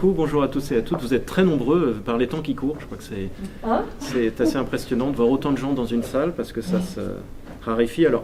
beaucoup, bonjour à tous et à toutes. Vous êtes très nombreux par les temps qui courent. Je crois que c'est assez impressionnant de voir autant de gens dans une salle parce que ça se raréfie. Alors,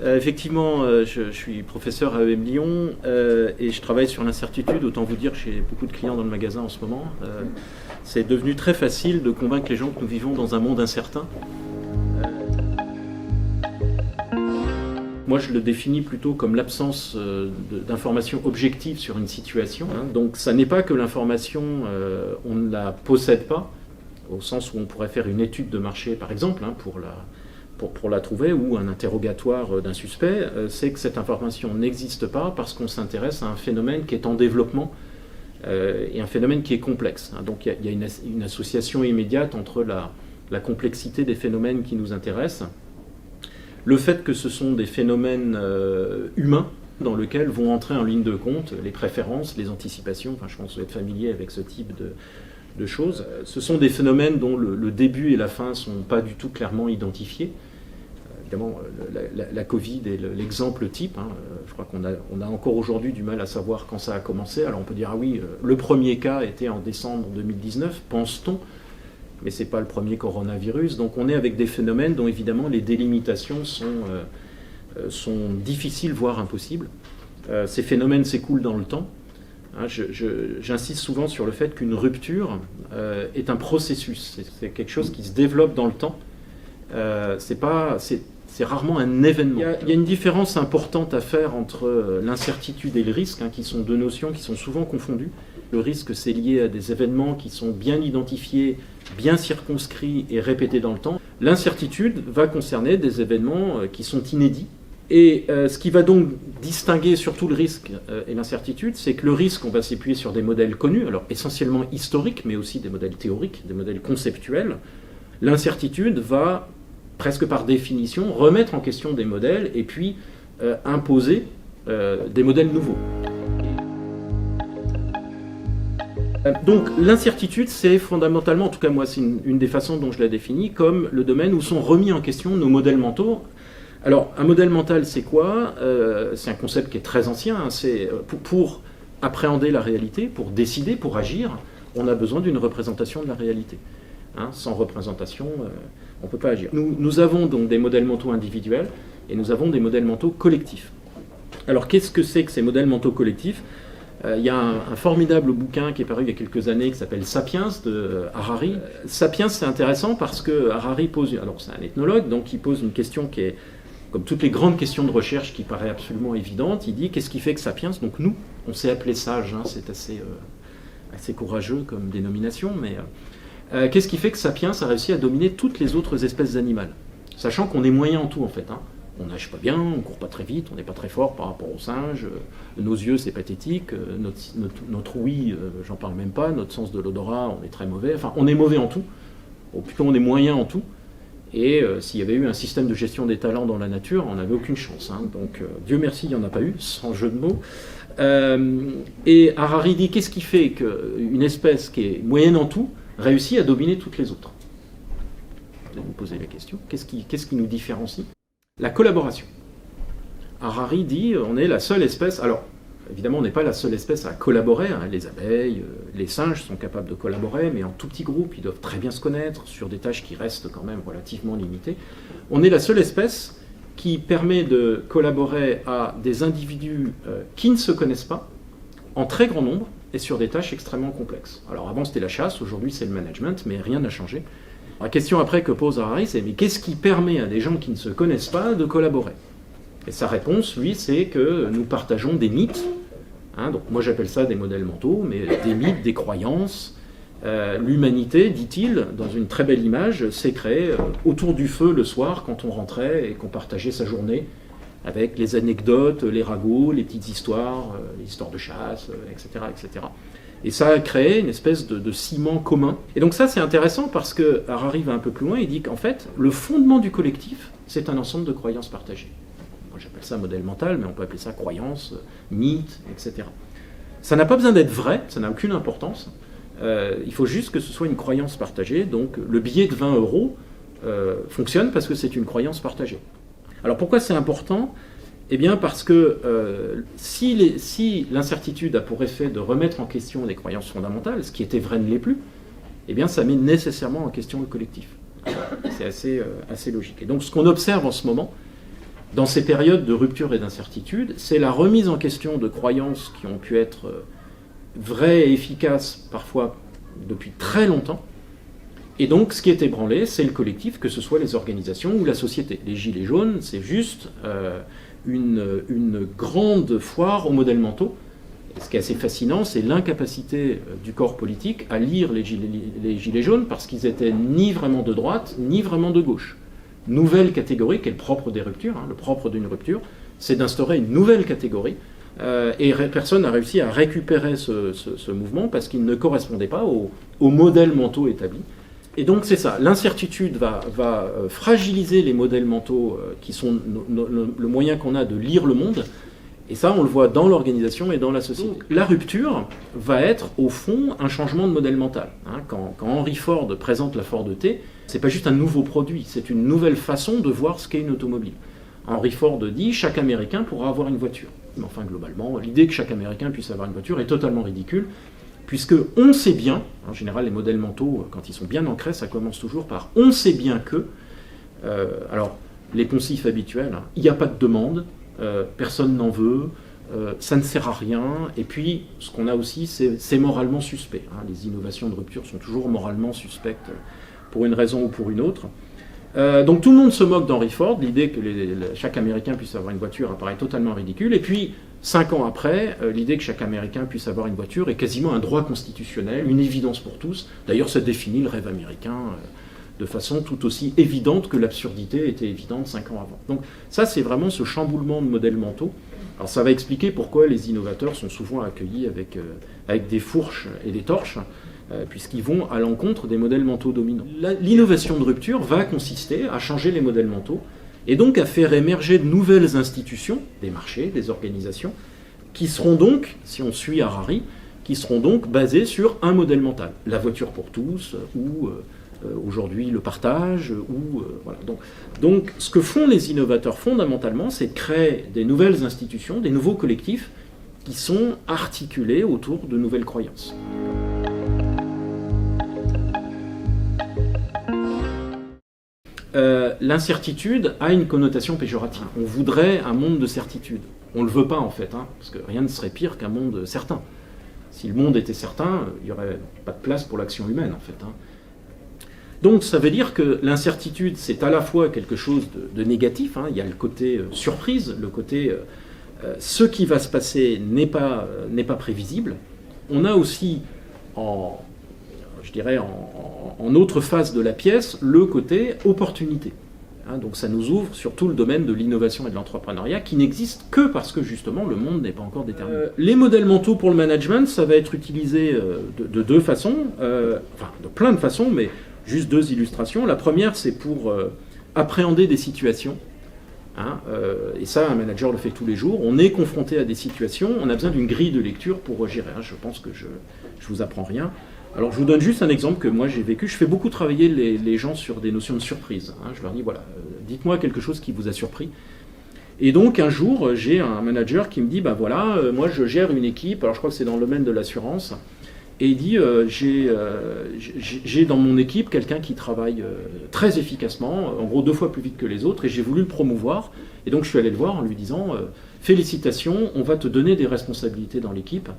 effectivement, je suis professeur à EM Lyon et je travaille sur l'incertitude. Autant vous dire que j'ai beaucoup de clients dans le magasin en ce moment. C'est devenu très facile de convaincre les gens que nous vivons dans un monde incertain. Moi, je le définis plutôt comme l'absence d'informations objectives sur une situation. Donc, ça n'est pas que l'information, on ne la possède pas, au sens où on pourrait faire une étude de marché, par exemple, pour la trouver, ou un interrogatoire d'un suspect. C'est que cette information n'existe pas parce qu'on s'intéresse à un phénomène qui est en développement et un phénomène qui est complexe. Donc, il y a une association immédiate entre la complexité des phénomènes qui nous intéressent, le fait que ce sont des phénomènes humains dans lesquels vont entrer en ligne de compte les préférences, les anticipations, enfin, je pense que vous êtes familier avec ce type de choses. Ce sont des phénomènes dont le début et la fin ne sont pas du tout clairement identifiés. Évidemment, la Covid est l'exemple type. Je crois qu'on a encore aujourd'hui du mal à savoir quand ça a commencé. Alors on peut dire, ah oui, le premier cas était en décembre 2019, pense-t-on, mais ce n'est pas le premier coronavirus. Donc on est avec des phénomènes dont évidemment les délimitations sont difficiles, voire impossibles. Ces phénomènes s'écoulent dans le temps. J'insiste souvent sur le fait qu'une rupture est un processus. C'est quelque chose qui se développe dans le temps. C'est rarement un événement. Il y a une différence importante à faire entre l'incertitude et le risque, qui sont deux notions qui sont souvent confondues. Le risque, c'est lié à des événements qui sont bien identifiés, bien circonscrits et répétés dans le temps. L'incertitude va concerner des événements qui sont inédits. Et ce qui va donc distinguer surtout le risque et l'incertitude, c'est que le risque, on va s'appuyer sur des modèles connus, alors essentiellement historiques, mais aussi des modèles théoriques, des modèles conceptuels. L'incertitude va, presque par définition, remettre en question des modèles et puis imposer des modèles nouveaux. Donc l'incertitude, c'est fondamentalement, en tout cas moi c'est une des façons dont je la définis, comme le domaine où sont remis en question nos modèles mentaux. Alors un modèle mental, c'est quoi ? C'est un concept qui est très ancien. C'est pour appréhender la réalité, pour décider, pour agir, on a besoin d'une représentation de la réalité. Sans représentation, on ne peut pas agir. Nous avons donc des modèles mentaux individuels et nous avons des modèles mentaux collectifs. Alors qu'est-ce que c'est que ces modèles mentaux collectifs ? Il y a un formidable bouquin qui est paru il y a quelques années qui s'appelle Sapiens de Harari. Sapiens, c'est intéressant parce que Harari pose, alors c'est un ethnologue, donc il pose une question qui est, comme toutes les grandes questions de recherche, qui paraît absolument évidente. Il dit qu'est-ce qui fait que Sapiens, donc nous, on s'est appelé sages, c'est assez courageux comme dénomination, mais qu'est-ce qui fait que Sapiens a réussi à dominer toutes les autres espèces animales, sachant qu'on est moyen en tout en fait. On nage pas bien, on court pas très vite, on n'est pas très fort par rapport aux singes, nos yeux c'est pathétique, notre ouïe, j'en parle même pas, notre sens de l'odorat, on est très mauvais, enfin on est mauvais en tout, ou plutôt on est moyen en tout, et s'il y avait eu un système de gestion des talents dans la nature, on n'avait aucune chance. Donc Dieu merci, il n'y en a pas eu, sans jeu de mots. Et Harari dit qu'est-ce qui fait qu'une espèce qui est moyenne en tout réussit à dominer toutes les autres ? Vous allez vous poser la question, qu'est-ce qui nous différencie ? La collaboration. Harari dit on est la seule espèce, alors évidemment on n'est pas la seule espèce à collaborer, les abeilles, les singes sont capables de collaborer, mais en tout petits groupes, ils doivent très bien se connaître sur des tâches qui restent quand même relativement limitées. On est la seule espèce qui permet de collaborer à des individus qui ne se connaissent pas, en très grand nombre, et sur des tâches extrêmement complexes. Alors avant c'était la chasse, aujourd'hui c'est le management, mais rien n'a changé. La question après que pose Harari, c'est mais qu'est-ce qui permet à des gens qui ne se connaissent pas de collaborer ? Et sa réponse, lui, c'est que nous partageons des mythes. Donc moi j'appelle ça des modèles mentaux, mais des mythes, des croyances. L'humanité, dit-il, dans une très belle image, s'est créée autour du feu le soir quand on rentrait et qu'on partageait sa journée avec les anecdotes, les ragots, les petites histoires, les histoires de chasse, etc., etc. Et ça a créé une espèce de ciment commun. Et donc ça, c'est intéressant parce que Harari va un peu plus loin, il dit qu'en fait, le fondement du collectif, c'est un ensemble de croyances partagées. Moi, j'appelle ça modèle mental, mais on peut appeler ça croyance, mythe, etc. Ça n'a pas besoin d'être vrai, ça n'a aucune importance. Il faut juste que ce soit une croyance partagée. Donc le billet de 20 € fonctionne parce que c'est une croyance partagée. Alors pourquoi c'est important ? Eh bien parce que si l'incertitude a pour effet de remettre en question les croyances fondamentales, ce qui était vrai ne l'est plus, eh bien ça met nécessairement en question le collectif. C'est assez logique. Et donc ce qu'on observe en ce moment, dans ces périodes de rupture et d'incertitude, c'est la remise en question de croyances qui ont pu être vraies et efficaces parfois depuis très longtemps. Et donc, ce qui est ébranlé, c'est le collectif, que ce soit les organisations ou la société. Les Gilets jaunes, c'est juste une grande foire aux modèles mentaux. Et ce qui est assez fascinant, c'est l'incapacité du corps politique à lire les Gilets jaunes parce qu'ils étaient ni vraiment de droite, ni vraiment de gauche. Nouvelle catégorie, qui est le propre des ruptures, le propre d'une rupture, c'est d'instaurer une nouvelle catégorie. Et personne n'a réussi à récupérer ce mouvement parce qu'il ne correspondait pas aux modèles mentaux établis. Et donc c'est ça, l'incertitude va fragiliser les modèles mentaux qui sont le moyen qu'on a de lire le monde, et ça on le voit dans l'organisation et dans la société. Donc, la rupture va être au fond un changement de modèle mental. Quand Henry Ford présente la Ford T, c'est pas juste un nouveau produit, c'est une nouvelle façon de voir ce qu'est une automobile. Henry Ford dit « chaque Américain pourra avoir une voiture ». Mais enfin globalement, l'idée que chaque Américain puisse avoir une voiture est totalement ridicule, puisque on sait bien, en général les modèles mentaux, quand ils sont bien ancrés, ça commence toujours par « on sait bien que », alors les poncifs habituels, il n'y a pas de demande, personne n'en veut, ça ne sert à rien, et puis ce qu'on a aussi, c'est moralement suspect. Les innovations de rupture sont toujours moralement suspectes pour une raison ou pour une autre. Donc tout le monde se moque d'Henry Ford, l'idée que chaque Américain puisse avoir une voiture apparaît totalement ridicule, et puis 5 ans après, l'idée que chaque Américain puisse avoir une voiture est quasiment un droit constitutionnel, une évidence pour tous. D'ailleurs, ça définit le rêve américain de façon tout aussi évidente que l'absurdité était évidente 5 ans avant. Donc ça, c'est vraiment ce chamboulement de modèles mentaux. Alors ça va expliquer pourquoi les innovateurs sont souvent accueillis avec des fourches et des torches, puisqu'ils vont à l'encontre des modèles mentaux dominants. L'innovation de rupture va consister à changer les modèles mentaux, et donc à faire émerger de nouvelles institutions, des marchés, des organisations, qui seront donc, si on suit Harari, qui seront donc basées sur un modèle mental. La voiture pour tous, ou aujourd'hui le partage, ou voilà. Donc ce que font les innovateurs fondamentalement, c'est de créer des nouvelles institutions, des nouveaux collectifs, qui sont articulés autour de nouvelles croyances. L'incertitude a une connotation péjorative. On voudrait un monde de certitude. On ne le veut pas en fait, parce que rien ne serait pire qu'un monde certain. Si le monde était certain, il n'y aurait pas de place pour l'action humaine en fait. Donc ça veut dire que l'incertitude, c'est à la fois quelque chose de négatif, il y a le côté surprise, le côté ce qui va se passer n'est pas prévisible. On a aussi en autre face de la pièce, le côté opportunité. Donc ça nous ouvre sur tout le domaine de l'innovation et de l'entrepreneuriat qui n'existe que parce que justement le monde n'est pas encore déterminé. Les modèles mentaux pour le management, ça va être utilisé de deux façons, de plein de façons, mais juste deux illustrations. La première, c'est pour appréhender des situations. Et ça, un manager le fait tous les jours. On est confronté à des situations, on a besoin d'une grille de lecture pour gérer. Je pense que je vous apprends rien. Alors je vous donne juste un exemple que moi j'ai vécu. Je fais beaucoup travailler les gens sur des notions de surprise. Je leur dis voilà, dites-moi quelque chose qui vous a surpris. Et donc un jour j'ai un manager qui me dit moi je gère une équipe. Alors je crois que c'est dans le domaine de l'assurance. Et il dit j'ai dans mon équipe quelqu'un qui travaille très efficacement, en gros 2 fois plus vite que les autres, et j'ai voulu le promouvoir. Et donc je suis allé le voir en lui disant félicitations, on va te donner des responsabilités dans l'équipe.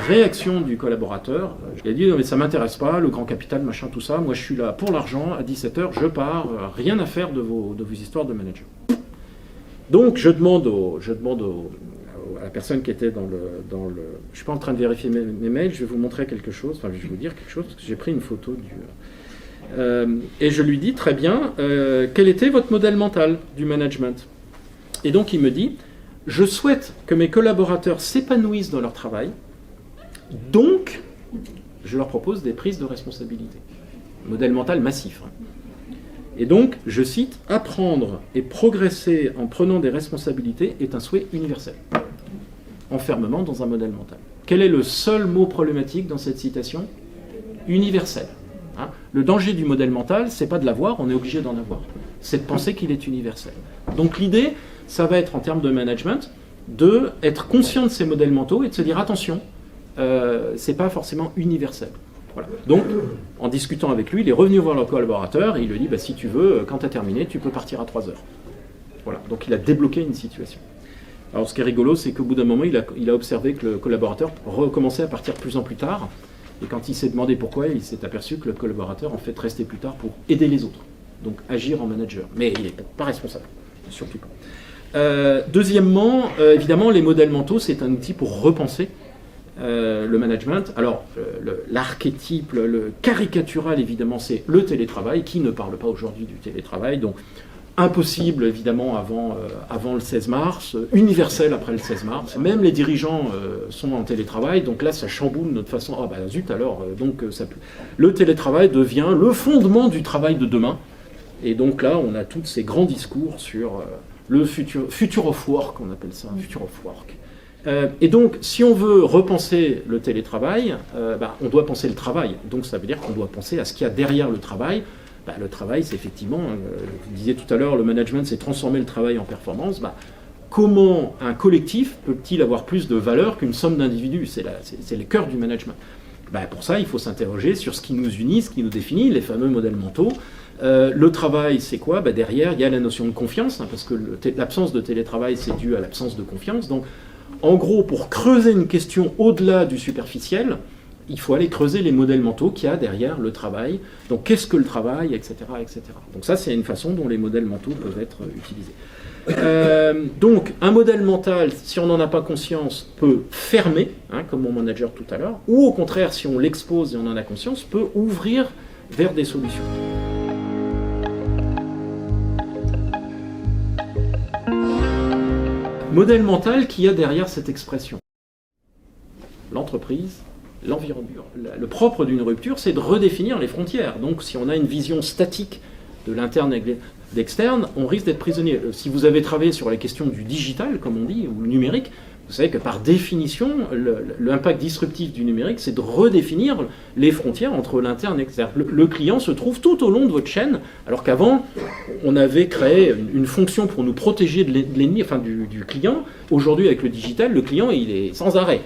Réaction du collaborateur, je lui ai dit non mais ça m'intéresse pas, le grand capital, machin, tout ça, moi je suis là pour l'argent, à 17h je pars, rien à faire de vos histoires de manager. Donc je demande à la personne qui était dans le... Je suis pas en train de vérifier mes mails, je vais vous montrer quelque chose, je vais vous dire quelque chose, parce que j'ai pris une photo et je lui dis très bien, quel était votre modèle mental du management? Et donc il me dit, je souhaite que mes collaborateurs s'épanouissent dans leur travail, donc, je leur propose des prises de responsabilité. Modèle mental massif. Et donc, je cite, « Apprendre et progresser en prenant des responsabilités est un souhait universel. » Enfermement dans un modèle mental. Quel est le seul mot problématique dans cette citation? Universel. Le danger du modèle mental, c'est pas de l'avoir, on est obligé d'en avoir. C'est de penser qu'il est universel. Donc l'idée, ça va être en termes de management, d'être conscient de ces modèles mentaux et de se dire attention, c'est pas forcément universel. Voilà. Donc, en discutant avec lui, il est revenu voir le collaborateur et il lui dit si tu veux, quand tu as terminé, tu peux partir à 3 heures. Voilà. Donc, il a débloqué une situation. Alors, ce qui est rigolo, c'est qu'au bout d'un moment, il a observé que le collaborateur recommençait à partir de plus en plus tard. Et quand il s'est demandé pourquoi, il s'est aperçu que le collaborateur, en fait, restait plus tard pour aider les autres. Donc, agir en manager. Mais il n'est pas responsable, surtout pas. Deuxièmement, évidemment, les modèles mentaux, c'est un outil pour repenser le management. Alors, l'archétype, le caricatural, évidemment, c'est le télétravail. Qui ne parle pas aujourd'hui du télétravail? Donc, impossible, évidemment, avant le 16 mars, universel après le 16 mars. Même les dirigeants sont en télétravail, donc là, ça chamboule notre façon. Ah, bah zut, alors, le télétravail devient le fondement du travail de demain. Et donc là, on a tous ces grands discours sur le future of work, on appelle ça, future of work. Et donc, si on veut repenser le télétravail, on doit penser le travail. Donc, ça veut dire qu'on doit penser à ce qu'il y a derrière le travail. Le travail, c'est effectivement, vous disiez tout à l'heure, le management, c'est transformer le travail en performance. Comment un collectif peut-il avoir plus de valeur qu'une somme d'individus? C'est le cœur du management. Pour ça, il faut s'interroger sur ce qui nous unit, ce qui nous définit, les fameux modèles mentaux. Le travail, c'est quoi? Derrière, il y a la notion de confiance, parce que l'absence de télétravail, c'est dû à l'absence de confiance. Donc, en gros, pour creuser une question au-delà du superficiel, il faut aller creuser les modèles mentaux qu'il y a derrière le travail. Donc, qu'est-ce que le travail, etc., etc. Donc ça, c'est une façon dont les modèles mentaux peuvent être utilisés. Donc, un modèle mental, si on n'en a pas conscience, peut fermer, comme mon manager tout à l'heure, ou au contraire, si on l'expose et on en a conscience, peut ouvrir vers des solutions. Modèle mental qui a derrière cette expression. L'entreprise, l'environnement. Le propre d'une rupture, c'est de redéfinir les frontières. Donc, si on a une vision statique de l'interne et de l'externe, on risque d'être prisonnier. Si vous avez travaillé sur les questions du digital, comme on dit, ou le numérique, vous savez que par définition, l'impact disruptif du numérique, c'est de redéfinir les frontières entre l'interne et l'externe. Le client se trouve tout au long de votre chaîne, alors qu'avant, on avait créé une fonction pour nous protéger de l'ennemi, enfin du client. Aujourd'hui, avec le digital, le client, il est sans arrêt.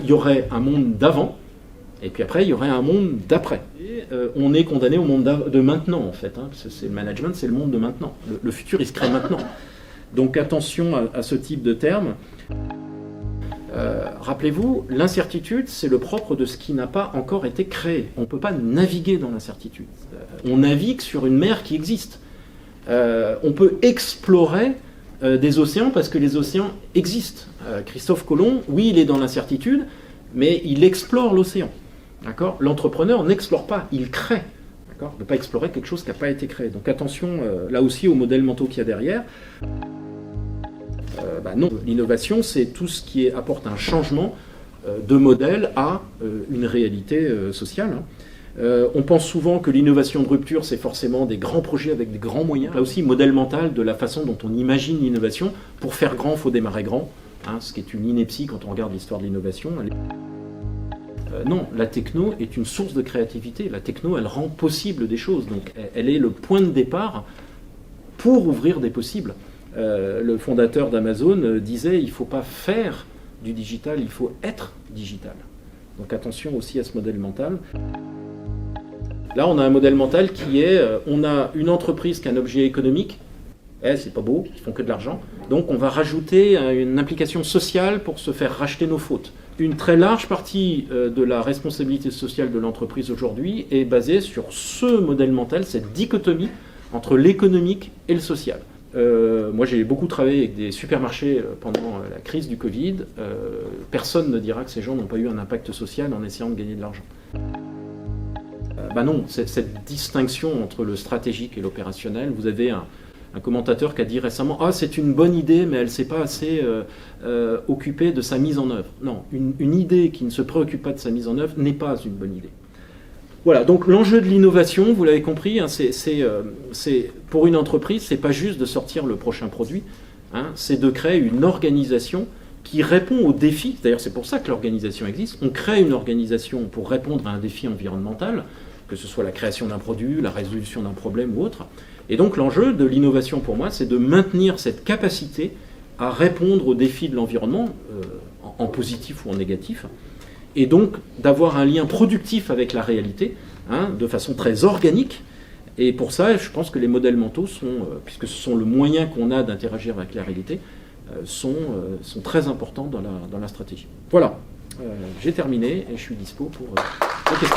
Il y aurait un monde d'avant, et puis après, il y aurait un monde d'après. Et on est condamné au monde de maintenant, en fait. Parce que c'est le management, c'est le monde de maintenant. Le futur, il se crée maintenant. Donc attention à ce type de terme. Rappelez-vous, l'incertitude, c'est le propre de ce qui n'a pas encore été créé. On ne peut pas naviguer dans l'incertitude. On navigue sur une mer qui existe. On peut explorer des océans parce que les océans existent. Christophe Colomb, oui, il est dans l'incertitude, mais il explore l'océan. D'accord ? L'entrepreneur n'explore pas, il crée. D'accord ? Il ne peut pas explorer quelque chose qui n'a pas été créé. Donc attention, là aussi, aux modèles mentaux qu'il y a derrière. Non, l'innovation, c'est tout ce qui apporte un changement de modèle à une réalité sociale. On pense souvent que l'innovation de rupture, c'est forcément des grands projets avec des grands moyens. Là aussi, modèle mental de la façon dont on imagine l'innovation. Pour faire grand, il faut démarrer grand, ce qui est une ineptie quand on regarde l'histoire de l'innovation. Non, la techno est une source de créativité. La techno, elle rend possible des choses. Donc, elle est le point de départ pour ouvrir des possibles. Le fondateur d'Amazon disait il ne faut pas faire du digital, il faut être digital. Donc attention aussi à ce modèle mental. Là, on a un modèle mental qui est, on a une entreprise qui a un objet économique, c'est pas beau, ils font que de l'argent, donc on va rajouter une implication sociale pour se faire racheter nos fautes. Une très large partie de la responsabilité sociale de l'entreprise aujourd'hui est basée sur ce modèle mental, cette dichotomie entre l'économique et le social. Moi, j'ai beaucoup travaillé avec des supermarchés pendant la crise du Covid. Personne ne dira que ces gens n'ont pas eu un impact social en essayant de gagner de l'argent. Non, cette distinction entre le stratégique et l'opérationnel, vous avez un commentateur qui a dit récemment « Ah, c'est une bonne idée, mais elle ne s'est pas assez occupée de sa mise en œuvre. » Non, une idée qui ne se préoccupe pas de sa mise en œuvre n'est pas une bonne idée. Voilà, donc l'enjeu de l'innovation, vous l'avez compris, c'est pour une entreprise, c'est pas juste de sortir le prochain produit, c'est de créer une organisation qui répond aux défis. D'ailleurs, c'est pour ça que l'organisation existe. On crée une organisation pour répondre à un défi environnemental, que ce soit la création d'un produit, la résolution d'un problème ou autre. Et donc l'enjeu de l'innovation pour moi, c'est de maintenir cette capacité à répondre aux défis de l'environnement, en positif ou en négatif, et donc d'avoir un lien productif avec la réalité, hein, de façon très organique. Et pour ça, je pense que les modèles mentaux sont, puisque ce sont le moyen qu'on a d'interagir avec la réalité, sont très importants dans la stratégie. Voilà, j'ai terminé et je suis dispo pour les questions.